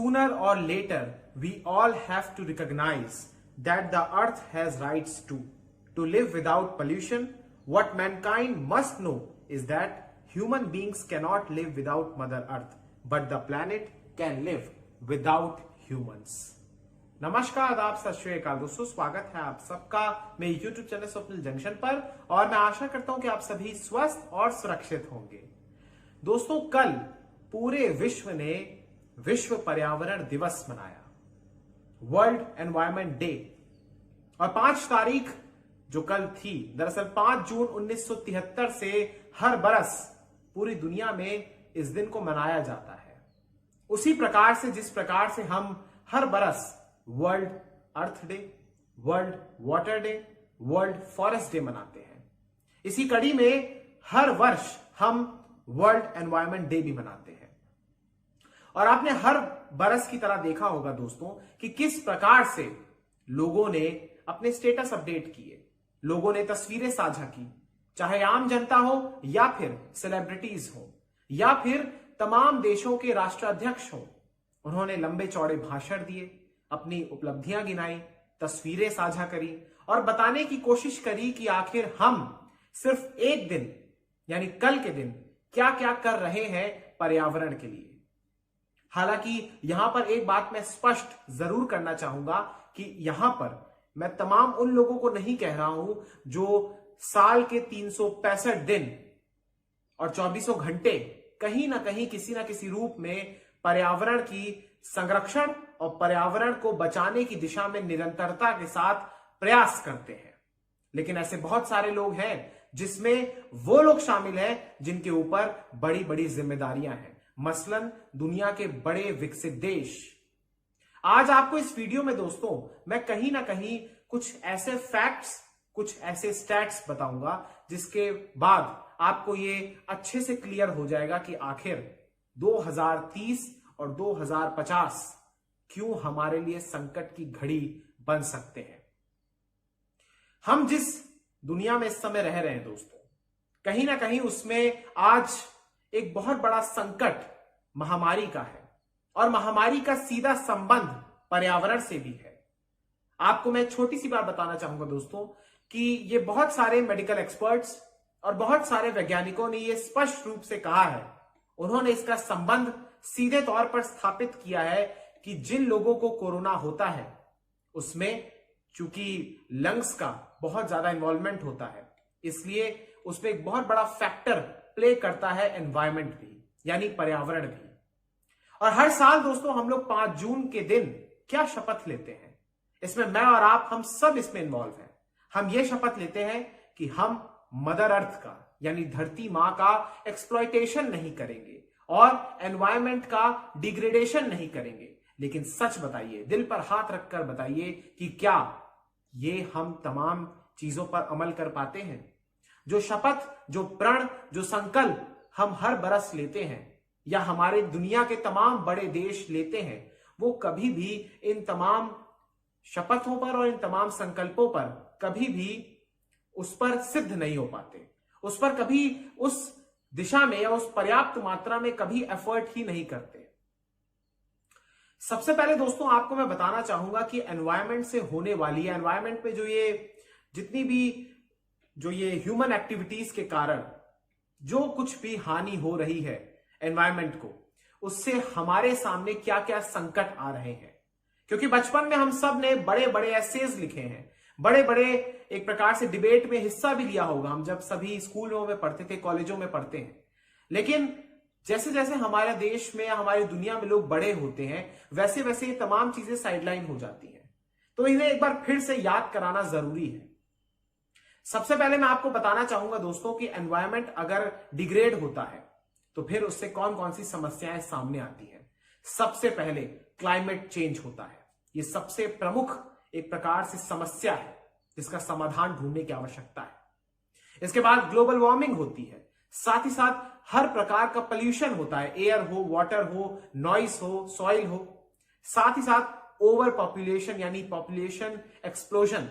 sooner or later we all have to recognize that the earth has rights too. To live without pollution, what mankind must know is that human beings cannot live without Mother Earth, but the planet can live without humans. नमस्कार, आदाब, सत श्री अकाल दोस्तों, स्वागत है आप सबका मेरे YouTube चैनल स्वप्निल जंक्शन पर और मैं आशा करता हूं कि आप सभी स्वस्थ और सुरक्षित होंगे। दोस्तों, कल पूरे विश्व ने विश्व पर्यावरण दिवस मनाया, वर्ल्ड एनवायरमेंट डे। और 5 तारीख जो कल थी, दरअसल 5 जून 1973 से हर बरस पूरी दुनिया में इस दिन को मनाया जाता है। उसी प्रकार से जिस प्रकार से हम हर बरस world earth day, world water day, world forest day मनाते हैं, इसी कड़ी में हर वर्ष हम वर्ल्ड एनवायरमेंट डे भी मनाते हैं। और आपने हर बरस की तरह देखा होगा दोस्तों कि किस प्रकार से लोगों ने अपने स्टेटस अपडेट किए, लोगों ने तस्वीरें साझा की, चाहे आम जनता हो या फिर सेलिब्रिटीज हो या फिर तमाम देशों के राष्ट्राध्यक्ष हो। उन्होंने लंबे चौड़े भाषण दिए, अपनी उपलब्धियां गिनाई, तस्वीरें साझा करी और बताने की कोशिश करी कि आखिर हम सिर्फ एक दिन यानी कल के दिन क्या क्या कर रहे हैं पर्यावरण के लिए। हालांकि यहां पर एक बात मैं स्पष्ट जरूर करना चाहूंगा कि यहां पर मैं तमाम उन लोगों को नहीं कह रहा हूं जो साल के 365 दिन और 24 घंटे कहीं ना कहीं किसी ना किसी रूप में पर्यावरण की संरक्षण और पर्यावरण को बचाने की दिशा में निरंतरता के साथ प्रयास करते हैं। लेकिन ऐसे बहुत सारे लोग हैं जिसमें वो लोग शामिल हैं जिनके ऊपर बड़ी बड़ी जिम्मेदारियां हैं, मसलन दुनिया के बड़े विकसित देश। आज आपको इस वीडियो में दोस्तों मैं कहीं ना कहीं कुछ ऐसे फैक्ट्स, कुछ ऐसे स्टैट्स बताऊंगा जिसके बाद आपको ये अच्छे से क्लियर हो जाएगा कि आखिर 2030 और 2050 क्यों हमारे लिए संकट की घड़ी बन सकते हैं। हम जिस दुनिया में इस समय रह रहे हैं दोस्तों, कहीं ना कहीं उसमें आज एक बहुत बड़ा संकट महामारी का है और महामारी का सीधा संबंध पर्यावरण से भी है। आपको मैं छोटी सी बात बताना चाहूंगा दोस्तों कि ये बहुत सारे मेडिकल एक्सपर्ट्स और बहुत सारे वैज्ञानिकों ने ये स्पष्ट रूप से कहा है, उन्होंने इसका संबंध सीधे तौर पर स्थापित किया है कि जिन लोगों को कोरोना होता है उसमें चूंकि लंग्स का बहुत ज्यादा इन्वॉल्वमेंट होता है, इसलिए उसमें एक बहुत बड़ा फैक्टर प्ले करता है एनवायरमेंट भी, यानी पर्यावरण भी। और हर साल दोस्तों हम लोग 5 जून के दिन क्या शपथ लेते हैं, इसमें मैं और आप, हम सब इसमें इन्वॉल्व हैं। हम ये शपथ लेते हैं कि हम मदर अर्थ का यानी धरती मां का एक्सप्लॉयटेशन नहीं करेंगे और एनवायरमेंट का डिग्रेडेशन नहीं करेंगे। लेकिन सच बताइए, दिल पर हाथ रखकर बताइए कि क्या ये हम तमाम चीजों पर अमल कर पाते हैं? जो शपथ, जो प्रण, जो संकल्प हम हर बरस लेते हैं या हमारे दुनिया के तमाम बड़े देश लेते हैं, वो कभी भी इन तमाम शपथों पर और इन तमाम संकल्पों पर कभी भी उस पर सिद्ध नहीं हो पाते, उस पर कभी उस दिशा में या उस पर्याप्त मात्रा में कभी एफर्ट ही नहीं करते। सबसे पहले दोस्तों आपको मैं बताना चाहूंगा कि एनवायरनमेंट से होने वाली, एनवायरनमेंट में जो ये जितनी भी जो ये ह्यूमन एक्टिविटीज के कारण जो कुछ भी हानि हो रही है एनवायरनमेंट को, उससे हमारे सामने क्या क्या संकट आ रहे हैं। क्योंकि बचपन में हम सब ने बड़े बड़े एसेज लिखे हैं, बड़े बड़े एक प्रकार से डिबेट में हिस्सा भी लिया होगा, हम जब सभी स्कूलों में पढ़ते थे, कॉलेजों में पढ़ते हैं। लेकिन जैसे जैसे हमारे देश में या हमारी दुनिया में लोग बड़े होते हैं, वैसे वैसे ये तमाम चीजें साइडलाइन हो जाती हैं। तो इन्हें एक बार फिर से याद कराना जरूरी है। सबसे पहले मैं आपको बताना चाहूंगा दोस्तों कि एनवायरनमेंट अगर डिग्रेड होता है तो फिर उससे कौन कौन सी समस्याएं सामने आती हैं। सबसे पहले क्लाइमेट चेंज होता है। ये सबसे प्रमुख एक प्रकार से समस्या है जिसका समाधान ढूंढने की आवश्यकता है। इसके बाद ग्लोबल वार्मिंग होती है, साथ ही साथ हर प्रकार का पोल्यूशन होता है, एयर हो, वाटर हो, नॉइस हो, सॉइल हो। साथ ही साथ ओवर पॉपुलेशन यानी population explosion,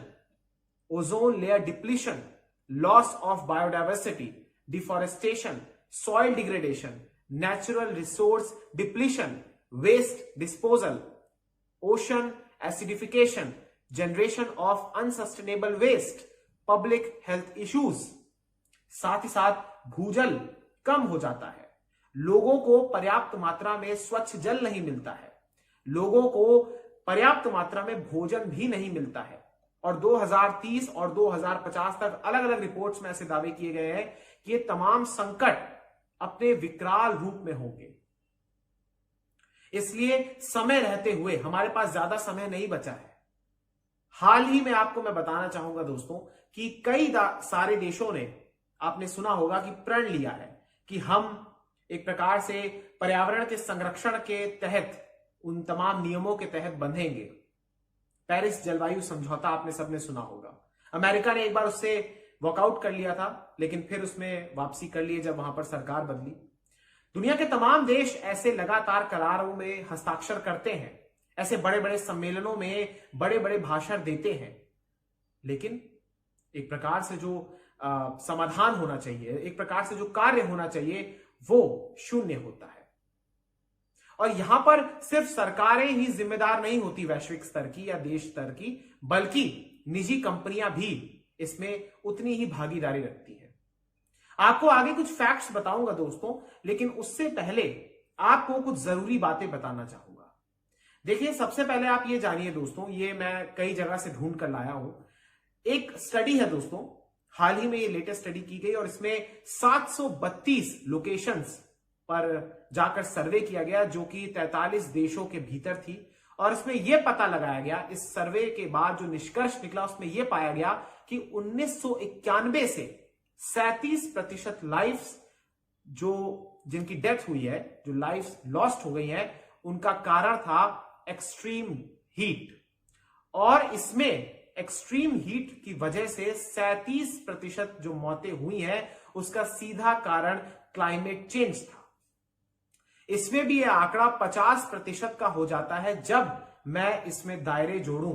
ozone layer depletion, loss of biodiversity, deforestation, soil degradation, natural resource depletion, waste disposal, ocean acidification, generation of unsustainable waste, public health issues. साथ ही साथ भूजल कम हो जाता है, लोगों को पर्याप्त मात्रा में स्वच्छ जल नहीं मिलता है, लोगों को पर्याप्त मात्रा में भोजन भी नहीं मिलता है। और 2030 और 2050 तक अलग अलग रिपोर्ट्स में ऐसे दावे किए गए हैं कि ये तमाम संकट अपने विकराल रूप में होंगे। इसलिए समय रहते हुए, हमारे पास ज्यादा समय नहीं बचा है। हाल ही में आपको मैं बताना चाहूंगा दोस्तों कि कई सारे देशों ने, आपने सुना होगा कि प्रण लिया है कि हम एक प्रकार से पर्यावरण के संरक्षण के तहत, उन तमाम नियमों के तहत बंधेंगे। पेरिस जलवायु समझौता आपने सबने सुना होगा। अमेरिका ने एक बार उससे वॉकआउट कर लिया था, लेकिन फिर उसमें वापसी कर लिए जब वहां पर सरकार बदली। दुनिया के तमाम देश ऐसे लगातार करारों में हस्ताक्षर करते हैं, ऐसे बड़े बड़े सम्मेलनों में बड़े बड़े भाषण देते हैं, लेकिन एक प्रकार से जो समाधान होना चाहिए, एक प्रकार से जो कार्य होना चाहिए, वो शून्य होता है। और यहां पर सिर्फ सरकारें ही जिम्मेदार नहीं होती वैश्विक स्तर की या देश स्तर की, बल्कि निजी कंपनियां भी इसमें उतनी ही भागीदारी रखती है। आपको आगे कुछ फैक्ट्स बताऊंगा दोस्तों, लेकिन उससे पहले आपको कुछ जरूरी बातें बताना चाहूंगा। देखिए, सबसे पहले आप ये जानिए दोस्तों, ये मैं कई जगह से ढूंढ कर लाया हूं। एक स्टडी है दोस्तों, हाल ही में ये लेटेस्ट स्टडी की गई और इसमें 732 लोकेशंस पर जाकर सर्वे किया गया, जो कि 43 देशों के भीतर थी। और इसमें यह पता लगाया गया, इस सर्वे के बाद जो निष्कर्ष निकला उसमें यह पाया गया कि 1991 से 37% लाइफ्स जिनकी डेथ हुई है, जो लाइफ्स लॉस्ट हो गई है, उनका कारण था एक्सट्रीम हीट। और इसमें एक्सट्रीम हीट की वजह से 37% जो मौतें हुई हैं, उसका सीधा कारण क्लाइमेट चेंज था। इसमें भी यह आंकड़ा 50% का हो जाता है जब मैं इसमें दायरे जोड़ूं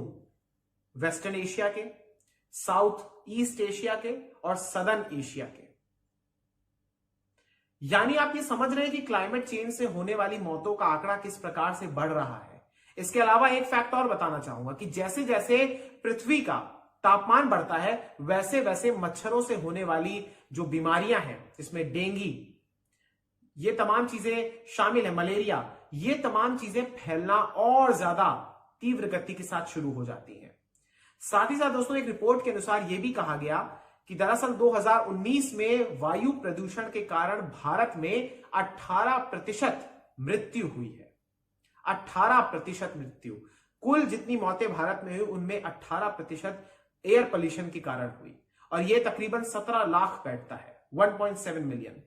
वेस्टर्न एशिया के, साउथ ईस्ट एशिया के और सदर्न एशिया के। यानी आप ये समझ रहे हैं कि क्लाइमेट चेंज से होने वाली मौतों का आंकड़ा किस प्रकार से बढ़ रहा है। इसके अलावा एक फैक्ट और बताना चाहूंगा कि जैसे जैसे पृथ्वी का तापमान बढ़ता है, वैसे वैसे मच्छरों से होने वाली जो बीमारियां हैं, इसमें डेंगू, ये तमाम चीजें शामिल है, मलेरिया, ये तमाम चीजें फैलना और ज्यादा तीव्र गति के साथ शुरू हो जाती हैं। साथ ही साथ दोस्तों, एक रिपोर्ट के अनुसार यह भी कहा गया कि दरअसल 2019 में वायु प्रदूषण के कारण भारत में 18% मृत्यु हुई है। 18% मृत्यु, कुल जितनी मौतें भारत में हुई उनमें 18% एयर पोल्यूशन के कारण हुई, और यह तकरीबन 17 लाख बैठता है, 1.7 मिलियन।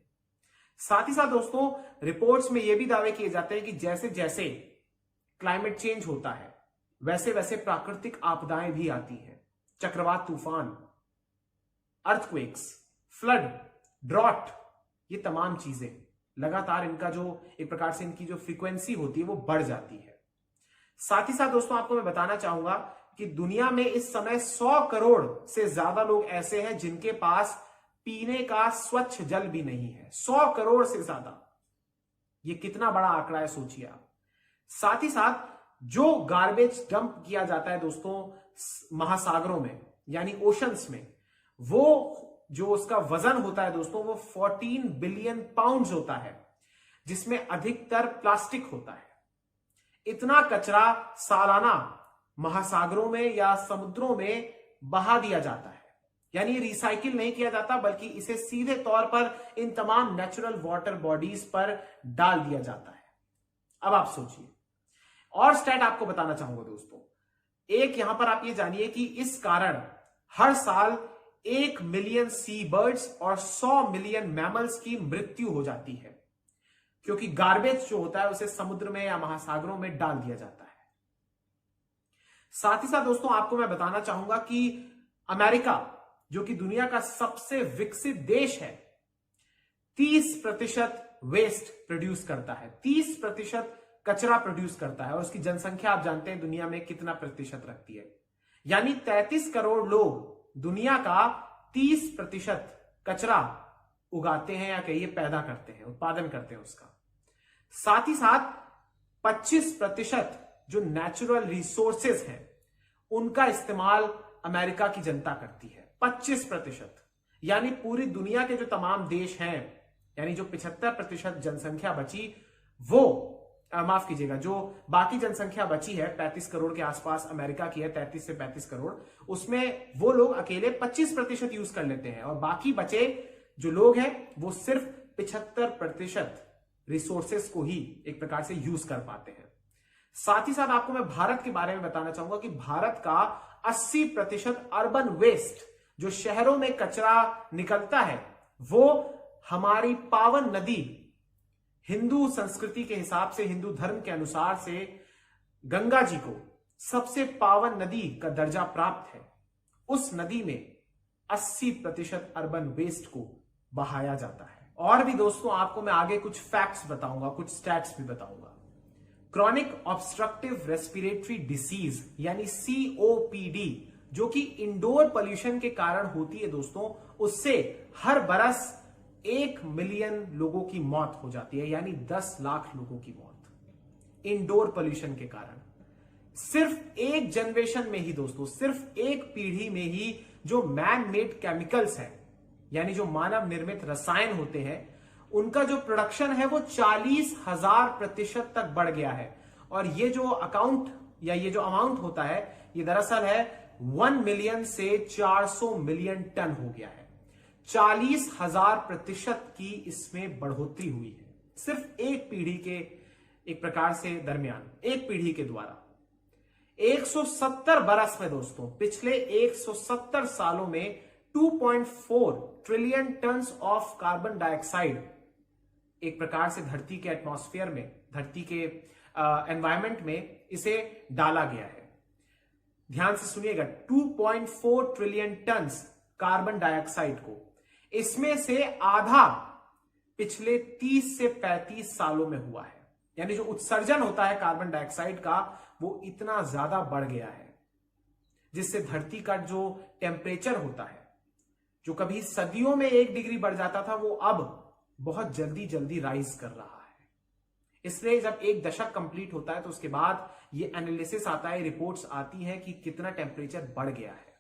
साथ ही साथ दोस्तों, रिपोर्ट्स में यह भी दावे किए जाते हैं कि जैसे जैसे क्लाइमेट चेंज होता है, वैसे वैसे प्राकृतिक आपदाएं भी आती हैं। चक्रवात तूफान, अर्थक्वेक्स, फ्लड, ड्रॉट, ये तमाम चीजें लगातार इनका जो एक प्रकार से इनकी जो फ्रीक्वेंसी होती है वो बढ़ जाती है। साथ ही साथ दोस्तों, आपको मैं बताना चाहूंगा कि दुनिया में इस समय 100 करोड़ से ज्यादा लोग ऐसे हैं जिनके पास पीने का स्वच्छ जल भी नहीं है। 100 करोड़ से ज्यादा, ये कितना बड़ा आंकड़ा है, सोचिए आप। साथ ही साथ जो गार्बेज डंप किया जाता है दोस्तों महासागरों में, यानी ओशंस में, वो जो उसका वजन होता है दोस्तों, वो 14 बिलियन पाउंड्स होता है, जिसमें अधिकतर प्लास्टिक होता है। इतना कचरा सालाना महासागरों में या समुद्रों में बहा दिया जाता है, यानी रिसाइकिल नहीं किया जाता, बल्कि इसे सीधे तौर पर इन तमाम नेचुरल वाटर बॉडीज पर डाल दिया जाता है। अब आप सोचिए, और स्टैट आपको बताना चाहूंगा दोस्तों। एक यहां पर आप ये जानिए कि इस कारण हर साल 1 मिलियन सी बर्ड्स और 100 मिलियन मैमल्स की मृत्यु हो जाती है, क्योंकि गार्बेज जो होता है उसे समुद्र में या महासागरों में डाल दिया जाता है। साथ ही साथ दोस्तों, आपको मैं बताना चाहूंगा कि अमेरिका, जो कि दुनिया का सबसे विकसित देश है, 30% वेस्ट प्रोड्यूस करता है, 30% कचरा प्रोड्यूस करता है, और उसकी जनसंख्या आप जानते हैं दुनिया में कितना प्रतिशत रखती है। यानी 33 करोड़ लोग दुनिया का 30% कचरा उगाते हैं, या कहिए पैदा करते हैं, उत्पादन करते हैं उसका। साथ ही साथ 25% जो नेचुरल रिसोर्सेज हैं उनका इस्तेमाल अमेरिका की जनता करती है। 25%, यानी पूरी दुनिया के जो तमाम देश हैं, यानी जो 75% जनसंख्या बची, वो माफ कीजिएगा, जो बाकी जनसंख्या बची है 35 करोड़ के आसपास अमेरिका की है, 33 से 35 करोड़, उसमें वो लोग अकेले 25% यूज कर लेते हैं और बाकी बचे जो लोग हैं वो सिर्फ 75% रिसोर्सेस को ही एक प्रकार से यूज कर पाते हैं। साथ ही साथ आपको मैं भारत के बारे में बताना चाहूंगा कि भारत का 80% अर्बन वेस्ट, जो शहरों में कचरा निकलता है, वो हमारी पावन नदी, हिंदू संस्कृति के हिसाब से, हिंदू धर्म के अनुसार से गंगा जी को सबसे पावन नदी का दर्जा प्राप्त है। उस नदी में 80% अर्बन वेस्ट को बहाया जाता है। और भी दोस्तों आपको मैं आगे कुछ फैक्ट्स बताऊंगा, कुछ स्टैट्स भी बताऊंगा। क्रॉनिक ऑब्स्ट्रक्टिव रेस्पिरेटरी डिसीज यानी COPD, जो कि इंडोर पोल्यूशन के कारण होती है दोस्तों, उससे हर बरस 1 मिलियन लोगों की मौत हो जाती है, यानी 10 लाख लोगों की मौत इंडोर पोल्यूशन के कारण। सिर्फ एक जनरेशन में ही दोस्तों, सिर्फ एक पीढ़ी में ही जो मैन मेड केमिकल्स हैं, यानी जो मानव निर्मित रसायन होते हैं, उनका जो प्रोडक्शन है वो 40,000% तक बढ़ गया है। और ये जो अकाउंट या ये जो अमाउंट होता है, ये दरअसल है 1 मिलियन से 400 मिलियन टन हो गया है। 40,000% की इसमें बढ़ोतरी हुई है, सिर्फ एक पीढ़ी के एक प्रकार से दरमियान, एक पीढ़ी के द्वारा। 170 बरस में दोस्तों, पिछले 170 सालों में 2.4 trillion tons of carbon dioxide एक प्रकार से धरती के एटमॉस्फेयर में, धरती के एनवायरमेंट में इसे डाला गया है। ध्यान से सुनिएगा, 2.4 ट्रिलियन टन्स कार्बन डाइऑक्साइड को, इसमें से आधा पिछले 30 से 35 सालों में हुआ है। यानी जो उत्सर्जन होता है कार्बन डाइऑक्साइड का, वो इतना ज्यादा बढ़ गया है, जिससे धरती का जो टेम्परेचर होता है, जो कभी सदियों में 1 डिग्री बढ़ जाता था, वो अब बहुत जल्दी जल्दी राइज कर रहा है। इसलिए जब एक दशक कंप्लीट होता है तो उसके बाद ये एनालिसिस आता है, रिपोर्ट्स आती हैं कि कितना टेम्परेचर बढ़ गया है।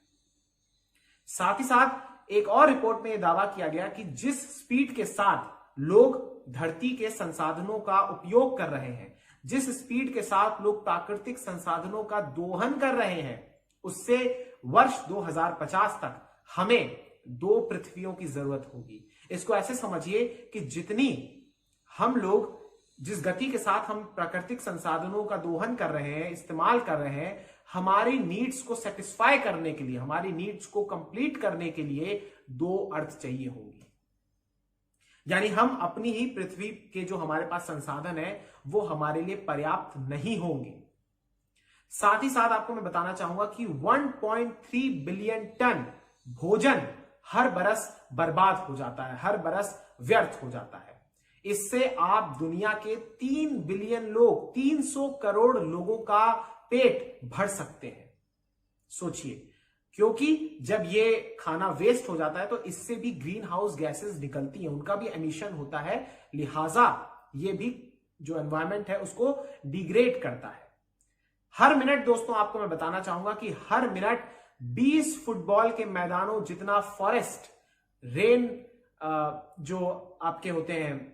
साथ ही साथ एक और रिपोर्ट में यह दावा किया गया कि जिस स्पीड के साथ लोग धरती के संसाधनों का उपयोग कर रहे हैं, जिस स्पीड के साथ लोग प्राकृतिक संसाधनों का दोहन कर रहे हैं, उससे वर्ष 2050 तक हमें 2 पृथ्वियों की जरूरत होगी। इसको ऐसे समझिए कि जितनी हम लोग, जिस गति के साथ हम प्राकृतिक संसाधनों का दोहन कर रहे हैं, इस्तेमाल कर रहे हैं, हमारी नीड्स को सेटिस्फाई करने के लिए, हमारी नीड्स को कंप्लीट करने के लिए 2 अर्थ चाहिए होंगी। यानी हम अपनी ही पृथ्वी के जो हमारे पास संसाधन है वो हमारे लिए पर्याप्त नहीं होंगे। साथ ही साथ आपको मैं बताना चाहूंगा कि 1.3 बिलियन टन भोजन हर बरस बर्बाद हो जाता है, हर बरस व्यर्थ हो जाता है। इससे आप दुनिया के 3 बिलियन लोग, 300 करोड़ लोगों का पेट भर सकते हैं। सोचिए, क्योंकि जब ये खाना वेस्ट हो जाता है तो इससे भी ग्रीन हाउस गैसेस निकलती हैं, उनका भी एमिशन होता है, लिहाजा ये भी जो एनवायरमेंट है उसको डिग्रेड करता है। हर मिनट दोस्तों आपको मैं बताना चाहूंगा कि हर मिनट 20 फुटबॉल के मैदानों जितना फॉरेस्ट, रेन जो आपके होते हैं,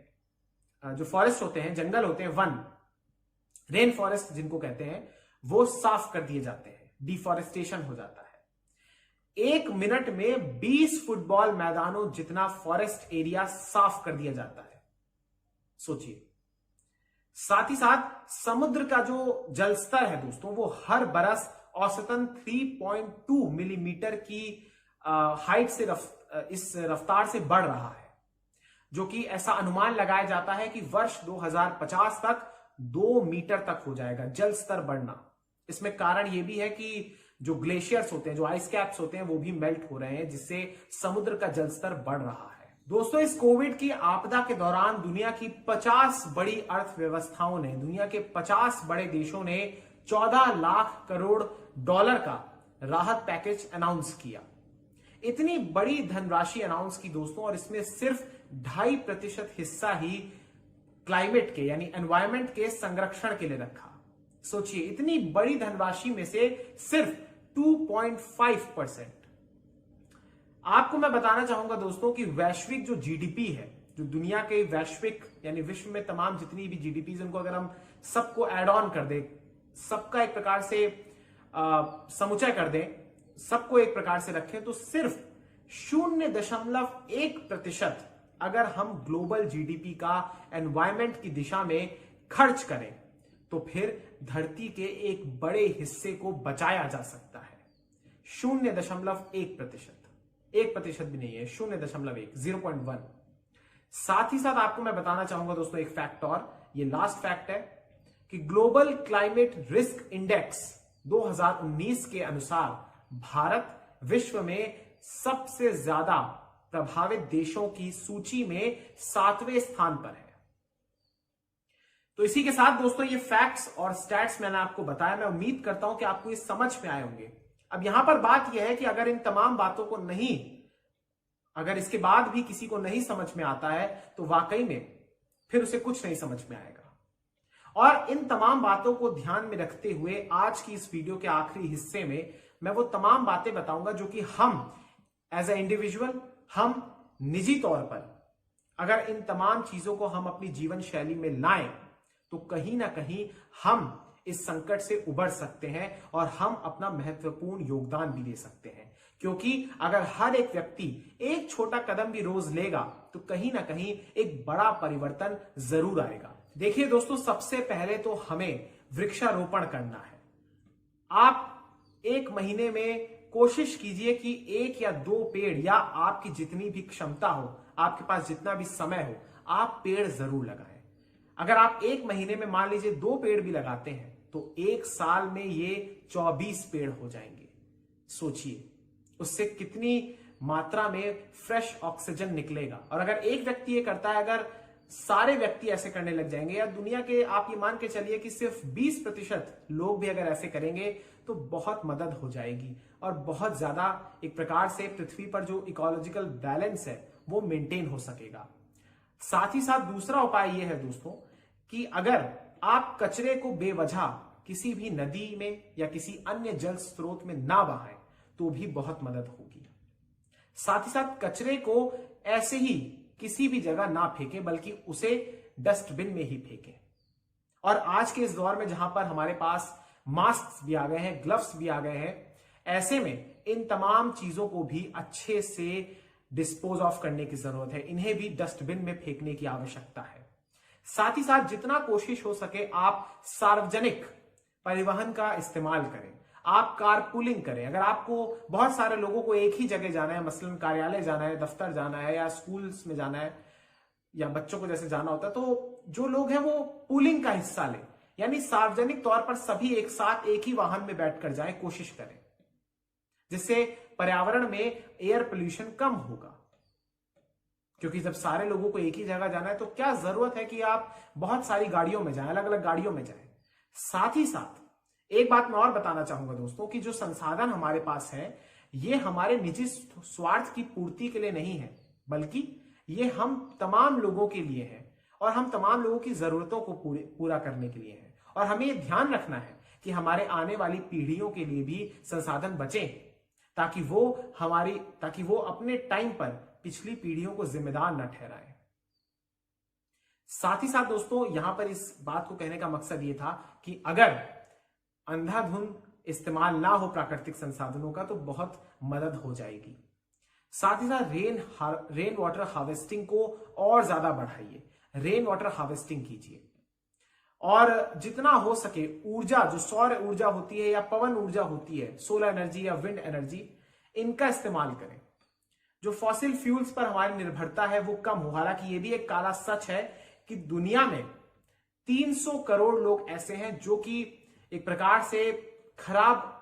जो फॉरेस्ट होते हैं, जंगल होते हैं, वन, रेन फॉरेस्ट जिनको कहते हैं, वो साफ कर दिए जाते हैं, डिफॉरेस्टेशन हो जाता है। 1 मिनट में 20 फुटबॉल मैदानों जितना फॉरेस्ट एरिया साफ कर दिया जाता है, सोचिए। साथ ही साथ समुद्र का जो जलस्तर है दोस्तों, वो हर बरस औसतन 3.2 मिलीमीटर की हाइट से इस रफ्तार से बढ़ रहा है, जो कि ऐसा अनुमान लगाया जाता है कि वर्ष 2050 तक 2 मीटर तक हो जाएगा जल स्तर बढ़ना। इसमें कारण यह भी है कि जो ग्लेशियर्स होते हैं, जो आइस कैप्स होते हैं, वो भी मेल्ट हो रहे हैं, जिससे समुद्र का जलस्तर बढ़ रहा है। दोस्तों, इस कोविड की आपदा के दौरान दुनिया की 50 बड़ी अर्थव्यवस्थाओं ने, दुनिया के 50 बड़े देशों ने 14 लाख करोड़ डॉलर का राहत पैकेज अनाउंस किया। इतनी बड़ी धनराशि अनाउंस की दोस्तों, और इसमें सिर्फ 2.5% हिस्सा ही क्लाइमेट के यानी एनवायरमेंट के संरक्षण के लिए रखा। सोचिए, इतनी बड़ी धनराशि में से सिर्फ 2.5%। आपको मैं बताना चाहूंगा दोस्तों कि वैश्विक जो जीडीपी है, जो दुनिया के वैश्विक यानी विश्व में तमाम जितनी भी जीडीपी उनको अगर हम सबको एड ऑन कर दें, सबका एक प्रकार से समुच्चय कर दें, सबको एक प्रकार से रखें, तो सिर्फ 0.1% अगर हम ग्लोबल जीडीपी का एनवायरमेंट की दिशा में खर्च करें तो फिर धरती के एक बड़े हिस्से को बचाया जा सकता है। 0.1%, 1% भी नहीं है, 0.1। साथ ही साथ आपको मैं बताना चाहूंगा दोस्तों एक फैक्ट और, ये लास्ट फैक्ट है कि ग्लोबल क्लाइमेट रिस्क इंडेक्स 2019 के अनुसार भारत विश्व में सबसे ज्यादा प्रभावित देशों की सूची में 7वें स्थान पर है। तो इसी के साथ दोस्तों ये फैक्ट्स और स्टैट्स मैंने आपको बताया। मैं उम्मीद करता हूं कि आपको ये समझ में आए होंगे। अब यहां पर बात यह है कि अगर इन तमाम बातों को अगर इसके बाद भी किसी को नहीं समझ में आता है तो वाकई में फिर उसे कुछ नहीं समझ में आएगा। और इन तमाम बातों को ध्यान में रखते हुए आज की इस वीडियो के आखिरी हिस्से में मैं वो तमाम बातें बताऊंगा जो कि हम एज ए इंडिविजुअल, हम निजी तौर पर अगर इन तमाम चीजों को हम अपनी जीवन शैली में लाएं तो कहीं ना कहीं हम इस संकट से उबर सकते हैं और हम अपना महत्वपूर्ण योगदान भी दे सकते हैं। क्योंकि अगर हर एक व्यक्ति एक छोटा कदम भी रोज लेगा तो कहीं ना कहीं एक बड़ा परिवर्तन जरूर आएगा। देखिए दोस्तों, सबसे पहले तो हमें वृक्षारोपण करना है। आप एक महीने में कोशिश कीजिए कि 1 या 2 पेड़, या आपकी जितनी भी क्षमता हो, आपके पास जितना भी समय हो, आप पेड़ जरूर लगाएं। अगर आप एक महीने में मान लीजिए 2 पेड़ भी लगाते हैं तो 1 साल में ये 24 पेड़ हो जाएंगे। सोचिए उससे कितनी मात्रा में फ्रेश ऑक्सीजन निकलेगा। और अगर एक व्यक्ति ये करता है, अगर सारे व्यक्ति ऐसे करने लग जाएंगे, या दुनिया के आप ये मान के चलिए कि सिर्फ 20% लोग भी अगर ऐसे करेंगे तो बहुत मदद हो जाएगी और बहुत ज्यादा एक प्रकार से पृथ्वी पर जो इकोलॉजिकल बैलेंस है वो मेंटेन हो सकेगा। साथ ही साथ दूसरा उपाय यह है दोस्तों कि अगर आप कचरे को बेवजह किसी भी नदी में या किसी अन्य जल स्रोत में ना बहाएं तो भी बहुत मदद होगी। साथ ही साथ कचरे को ऐसे ही किसी भी जगह ना फेंकें, बल्कि उसे डस्टबिन में ही फेंकें। और आज के इस दौर में जहां पर हमारे पास मास्क भी आ गए हैं, ग्लव्स भी आ गए हैं, ऐसे में इन तमाम चीजों को भी अच्छे से डिस्पोज ऑफ करने की जरूरत है। इन्हें भी डस्टबिन में फेंकने की आवश्यकता है। साथ ही साथ जितना कोशिश हो सके आप सार्वजनिक परिवहन का इस्तेमाल करें, आप कारपूलिंग करें। अगर आपको बहुत सारे लोगों को एक ही जगह जाना है, मसलन कार्यालय जाना है, दफ्तर जाना है, या स्कूल्स में जाना है, या बच्चों को जैसे जाना होता है, तो जो लोग हैं वो पूलिंग का हिस्सा लें, यानी सार्वजनिक तौर पर सभी एक साथ एक ही वाहन में बैठकर जाएं, कोशिश करें, जिससे पर्यावरण में एयर पोल्यूशन कम होगा। क्योंकि जब सारे लोगों को एक ही जगह जाना है तो क्या जरूरत है कि आप बहुत सारी गाड़ियों में जाएं, अलग अलग गाड़ियों में जाएं। साथ ही साथ एक बात मैं और बताना चाहूंगा दोस्तों कि जो संसाधन हमारे पास है ये हमारे निजी स्वार्थ की पूर्ति के लिए नहीं है, बल्कि ये हम तमाम लोगों के लिए है और हम तमाम लोगों की जरूरतों को पूरा करने के लिए है। और हमें ये ध्यान रखना है कि हमारे आने वाली पीढ़ियों के लिए भी संसाधन बचें, ताकि वो अपने टाइम पर पिछली पीढ़ियों को जिम्मेदार न ठहराएं। साथ ही साथ दोस्तों यहां पर इस बात को कहने का मकसद ये था कि अगर अंधाधुंध इस्तेमाल ना हो प्राकृतिक संसाधनों का तो बहुत मदद हो जाएगी। साथ ही साथ रेन वाटर हार्वेस्टिंग को और ज्यादा बढ़ाइए, रेन वाटर हार्वेस्टिंग कीजिए। और जितना हो सके ऊर्जा, जो सौर ऊर्जा होती है या पवन ऊर्जा होती है, सोलर एनर्जी या विंड एनर्जी, इनका इस्तेमाल करें। जो फॉसिल फ्यूल्स पर हमारी निर्भरता है वो कम हो। हालांकि ये भी एक काला सच है कि दुनिया में 300 करोड़ लोग ऐसे हैं जो कि एक प्रकार से खराब,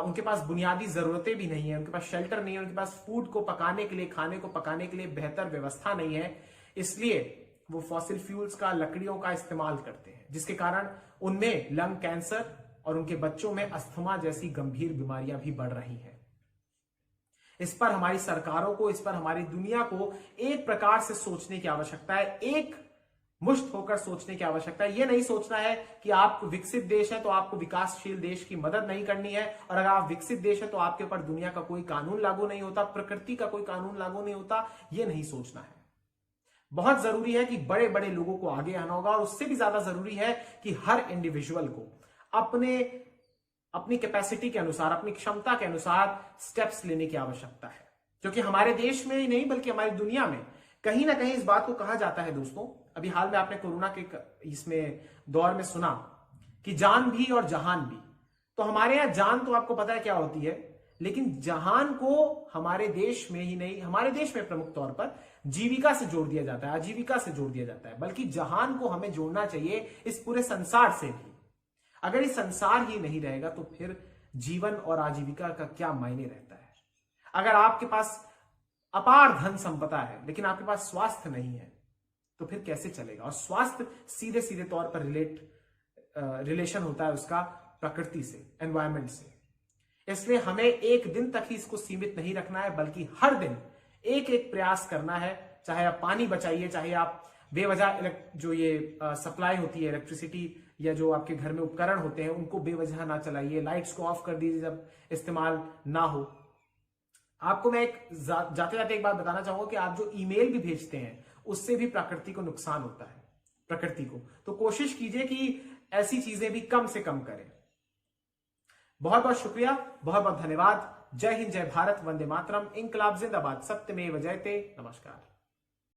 उनके पास बुनियादी जरूरतें भी नहीं है, उनके पास शेल्टर नहीं है, उनके पास फूड को पकाने के लिए, खाने को पकाने के लिए बेहतर व्यवस्था नहीं है, इसलिए वो फॉसिल फ्यूल्स का, लकड़ियों का इस्तेमाल करते हैं, जिसके कारण उनमें लंग कैंसर और उनके बच्चों में अस्थमा जैसी गंभीर बीमारियां भी बढ़ रही हैं। इस पर हमारी सरकारों को, इस पर हमारी दुनिया को एक प्रकार से सोचने की आवश्यकता है। एक मुक्त होकर सोचने की आवश्यकता है। यह नहीं सोचना है कि आप विकसित देश है तो आपको विकासशील देश की मदद नहीं करनी है, और अगर आप विकसित देश है तो आपके ऊपर दुनिया का कोई कानून लागू नहीं होता, प्रकृति का कोई कानून लागू नहीं होता। यह नहीं सोचना है। बहुत जरूरी है कि बड़े बड़े लोगों को आगे आना होगा, और उससे भी ज्यादा जरूरी है कि हर इंडिविजुअल को अपनी कैपेसिटी के अनुसार, अपनी क्षमता के अनुसार स्टेप्स लेने की आवश्यकता है। क्योंकि हमारे देश में ही नहीं बल्कि हमारी दुनिया में कहीं ना कहीं इस बात को कहा जाता है दोस्तों, अभी हाल में आपने कोरोना के इसमें दौर में सुना कि जान भी और जहान भी। तो हमारे यहां जान तो आपको पता है क्या होती है, लेकिन जहान को हमारे देश में ही नहीं, हमारे देश में प्रमुख तौर पर जीविका से जोड़ दिया जाता है, आजीविका से जोड़ दिया जाता है, बल्कि जहान को हमें जोड़ना चाहिए इस पूरे संसार से भी। अगर इस संसार ही नहीं रहेगा तो फिर जीवन और आजीविका का क्या मायने रहता है। अगर आपके पास अपार धन संपदा है लेकिन आपके पास स्वास्थ्य नहीं है तो फिर कैसे चलेगा। और स्वास्थ्य सीधे सीधे तौर पर रिलेशन होता है उसका प्रकृति से, एनवायरमेंट से। इसलिए हमें एक दिन तक ही इसको सीमित नहीं रखना है, बल्कि हर दिन एक एक प्रयास करना है। चाहे आप पानी बचाइए, चाहे आप बेवजह जो ये सप्लाई होती है इलेक्ट्रिसिटी या जो आपके घर में उपकरण होते हैं उनको बेवजह ना चलाइए, लाइट्स को ऑफ कर दीजिए जब इस्तेमाल ना हो। आपको मैं जाते जाते एक बात बताना चाहूंगा कि आप जो ईमेल भी भेजते हैं उससे भी प्रकृति को नुकसान होता है, प्रकृति को। तो कोशिश कीजिए कि ऐसी चीजें भी कम से कम करें। बहुत बहुत शुक्रिया, बहुत बहुत धन्यवाद। जय हिंद, जय भारत, वंदे मातरम, इंकलाब जिंदाबाद, सत्यमेव जयते। नमस्कार।